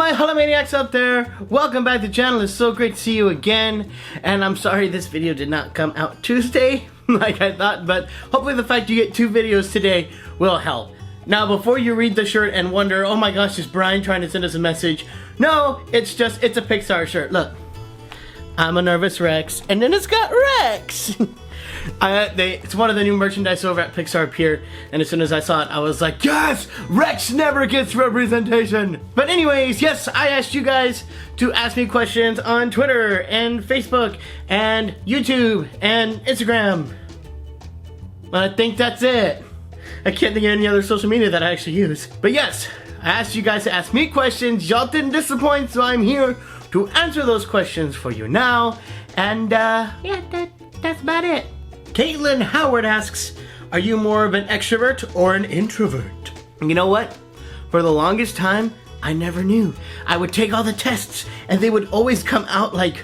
my Holomaniacs out there, welcome back to the channel. It's so great to see you again, and I'm sorry this video did not come out Tuesday like I thought, but hopefully the fact you get 2 videos today will help. Now before you read the shirt and wonder, oh my gosh, is Brian trying to send us a message? No, it's a Pixar shirt. Look, I'm a nervous Rex, and then it's got Rex. It's one of the new merchandise over at Pixar Pier, and as soon as I saw it, I was like, yes! Rex never gets representation! But anyways, yes, I asked you guys to ask me questions on Twitter, and Facebook, and YouTube, and Instagram. I think that's it. I can't think of any other social media that I actually use. But yes, I asked you guys to ask me questions. Y'all didn't disappoint, so I'm here to answer those questions for you now. And yeah, that's about it. Caitlin Howard asks, are you more of an extrovert or an introvert? And you know what? For the longest time, I never knew. I would take all the tests and they would always come out like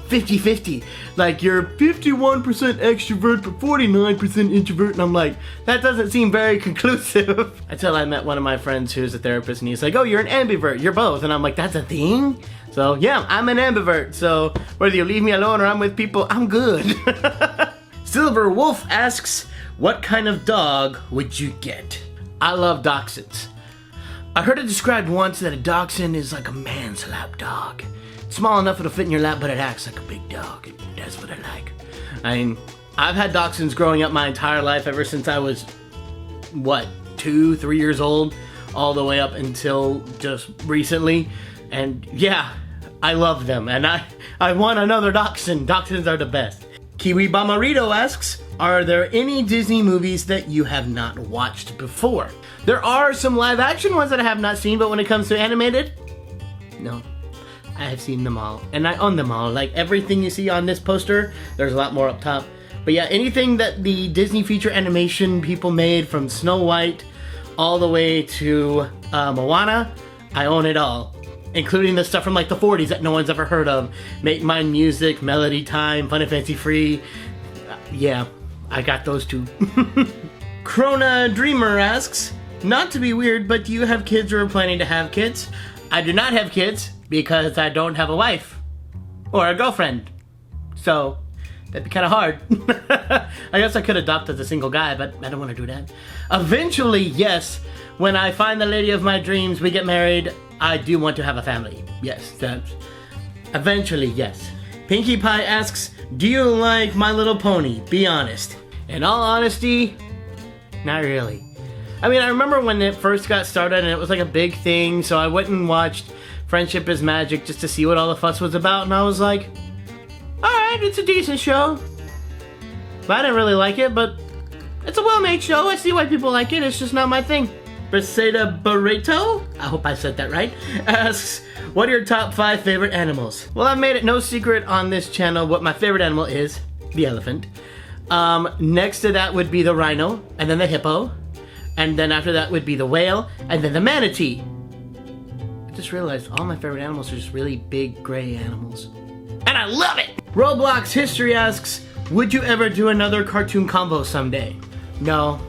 50-50. Like you're 51% extrovert but 49% introvert, and I'm like, that doesn't seem very conclusive. Until I met one of my friends who's a therapist and he's like, oh, you're an ambivert, you're both. And I'm like, that's a thing? So yeah, I'm an ambivert. So whether you leave me alone or I'm with people, I'm good. Silver Wolf asks, what kind of dog would you get? I love dachshunds. I heard it described once that a dachshund is like a man's lap dog. It's small enough it'll fit in your lap, but it acts like a big dog. That's what I like. I mean, I've had dachshunds growing up my entire life, ever since I was, what, 2-3 years old, all the way up until just recently. And yeah, I love them, and I want another dachshund. Dachshunds are the best. Kiwi Bamarito asks, are there any Disney movies that you have not watched before? There are some live action ones that I have not seen, but when it comes to animated, no. I have seen them all, and I own them all. Like everything you see on this poster, there's a lot more up top. But yeah, anything that the Disney feature animation people made, from Snow White all the way to Moana, I own it all. Including the stuff from like the 40s that no one's ever heard of. Make Mine Music, Melody Time, Fun and Fancy Free. Yeah, I got those too. Krona Dreamer asks, not to be weird, but do you have kids or are planning to have kids? I do not have kids because I don't have a wife or a girlfriend. So that'd be kind of hard. I guess I could adopt as a single guy, but I don't want to do that. Eventually, yes, when I find the lady of my dreams, we get married, I do want to have a family. Yes, that's eventually, yes. Pinkie Pie asks, do you like My Little Pony? Be honest. In all honesty, not really. I mean, I remember when it first got started and it was like a big thing, so I went and watched Friendship is Magic just to see what all the fuss was about, and I was like, alright, it's a decent show. But I didn't really like it, but it's a well-made show. I see why people like it, it's just not my thing. Briseda Barreto, I hope I said that right, asks, what are your top 5 favorite animals? Well, I've made it no secret on this channel what my favorite animal is, the elephant. Next to that would be the rhino, and then the hippo, and then after that would be the whale, and then the manatee. I just realized all my favorite animals are just really big gray animals. And I love it! Roblox History asks, would you ever do another cartoon combo someday? No.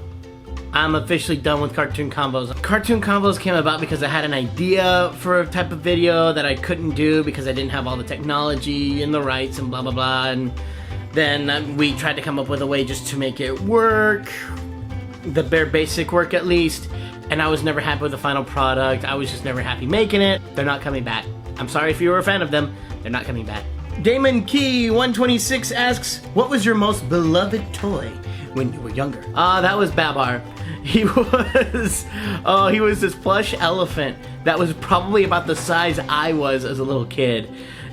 I'm officially done with cartoon combos. Cartoon combos came about because I had an idea for a type of video that I couldn't do because I didn't have all the technology and the rights and blah blah blah, and then we tried to come up with a way just to make it work, the bare basic work at least, and I was never happy with the final product. I was just never happy making it. They're not coming back. I'm sorry if you were a fan of them, they're not coming back. Damon Key 126 asks, what was your most beloved toy when you were younger? That was Babar. He was this plush elephant that was probably about the size I was as a little kid.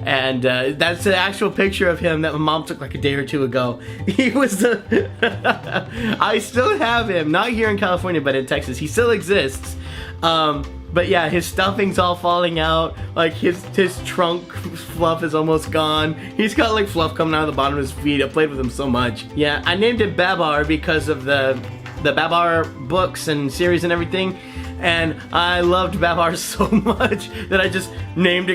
And that's the actual picture of him that my mom took like a day or 2 ago. He was I still have him, not here in California, but in Texas. He still exists. But yeah, his stuffing's all falling out. Like his trunk fluff is almost gone. He's got like fluff coming out of the bottom of his feet. I played with him so much. Yeah, I named him Babar because of the Babar books and series and everything. And I loved Babar so much that I just named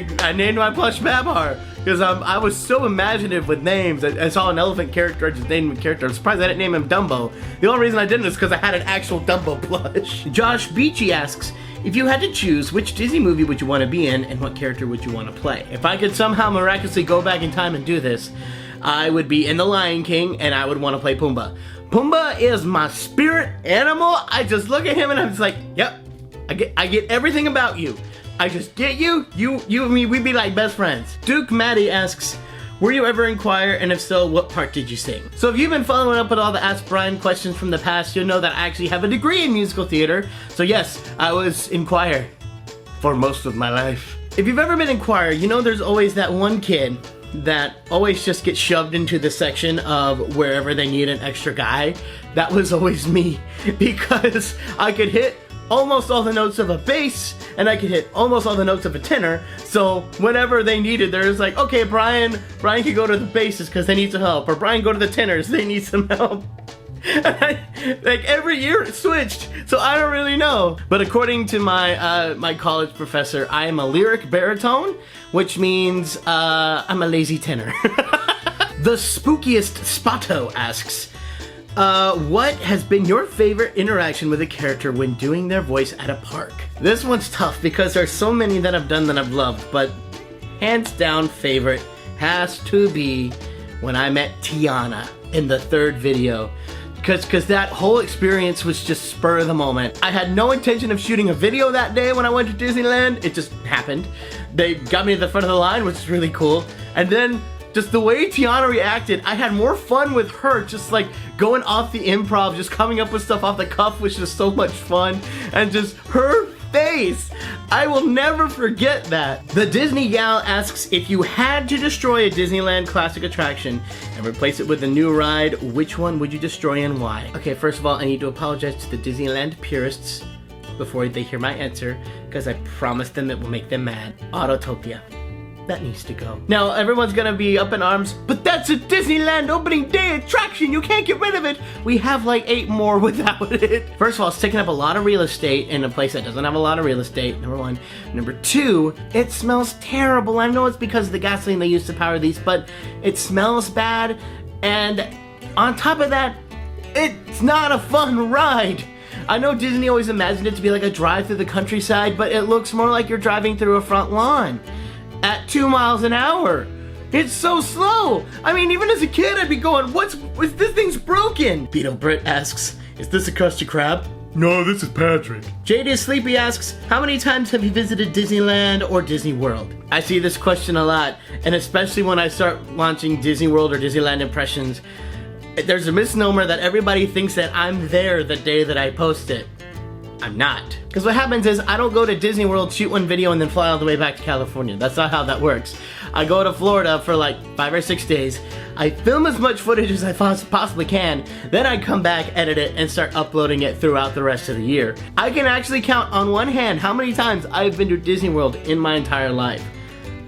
my plush Babar. Because I was so imaginative with names. I saw an elephant character, I just named him a character. I'm surprised I didn't name him Dumbo. The only reason I didn't is because I had an actual Dumbo plush. Josh Beachy asks, If you had to choose, which Disney movie would you want to be in and what character would you want to play? If I could somehow miraculously go back in time and do this, I would be in The Lion King and I would want to play Pumbaa. Pumbaa is my spirit animal. I just look at him and I'm just like, yep, I get everything about you. I just get you and me, we'd be like best friends. Duke Maddie asks, were you ever in choir, and if so, what part did you sing? So if you've been following up with all the Ask Brian questions from the past, you'll know that I actually have a degree in musical theater. So yes, I was in choir for most of my life. If you've ever been in choir, you know there's always that one kid that always just gets shoved into the section of wherever they need an extra guy. That was always me, because I could hit almost all the notes of a bass, and I could hit almost all the notes of a tenor, so whenever they needed, there's like, okay, Brian can go to the basses because they need some help, or Brian go to the tenors, they need some help. Like every year it switched, so I don't really know. But according to my college professor, I am a lyric baritone, which means I'm a lazy tenor. The spookiest Spato asks, what has been your favorite interaction with a character when doing their voice at a park? This one's tough because there's so many that I've done that I've loved, but hands down favorite has to be when I met Tiana in the third video. Because that whole experience was just spur of the moment. I had no intention of shooting a video that day when I went to Disneyland. It just happened. They got me to the front of the line, which is really cool. And then just the way Tiana reacted, I had more fun with her, just like going off the improv, just coming up with stuff off the cuff, which is so much fun. And just her face, I will never forget that. The Disney Gal asks, if you had to destroy a Disneyland classic attraction and replace it with a new ride, which one would you destroy and why? Okay, first of all, I need to apologize to the Disneyland purists before they hear my answer, because I promised them it will make them mad. Autotopia. That needs to go. Now, everyone's gonna be up in arms, but that's a Disneyland opening day attraction! You can't get rid of it! We have like 8 more without it. First of all, it's taking up a lot of real estate in a place that doesn't have a lot of real estate, number 1. Number 2, it smells terrible. I know it's because of the gasoline they use to power these, but it smells bad, and on top of that, it's not a fun ride. I know Disney always imagined it to be like a drive through the countryside, but it looks more like you're driving through a front lawn at 2 miles an hour. It's so slow. I mean, even as a kid, I'd be going, this thing's broken. Beetle Britt asks, is this a Krusty Krab? No, this is Patrick. JD Sleepy asks, how many times have you visited Disneyland or Disney World? I see this question a lot, and especially when I start launching Disney World or Disneyland impressions, there's a misnomer that everybody thinks that I'm there the day that I post it. I'm not. Because what happens is I don't go to Disney World, shoot one video, and then fly all the way back to California. That's not how that works. I go to Florida for like 5 or 6 days. I film as much footage as I possibly can. Then I come back, edit it, and start uploading it throughout the rest of the year. I can actually count on one hand how many times I've been to Disney World in my entire life.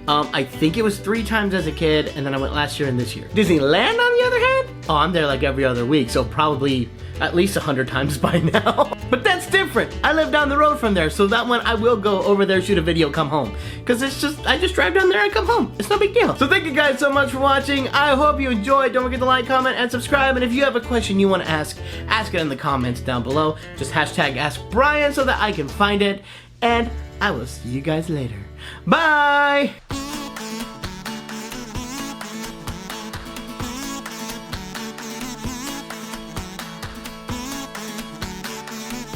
I think it was 3 times as a kid, and then I went last year and this year. Disneyland, on the other hand? Oh, I'm there like every other week, so probably at least 100 times by now. But that's different. I live down the road from there, so that one I will go over there, shoot a video, come home. Because I just drive down there and come home. It's no big deal. So thank you guys so much for watching. I hope you enjoyed. Don't forget to like, comment, and subscribe. And if you have a question you want to ask it in the comments down below. Just hashtag Ask Brian so that I can find it. And I will see you guys later. Bye!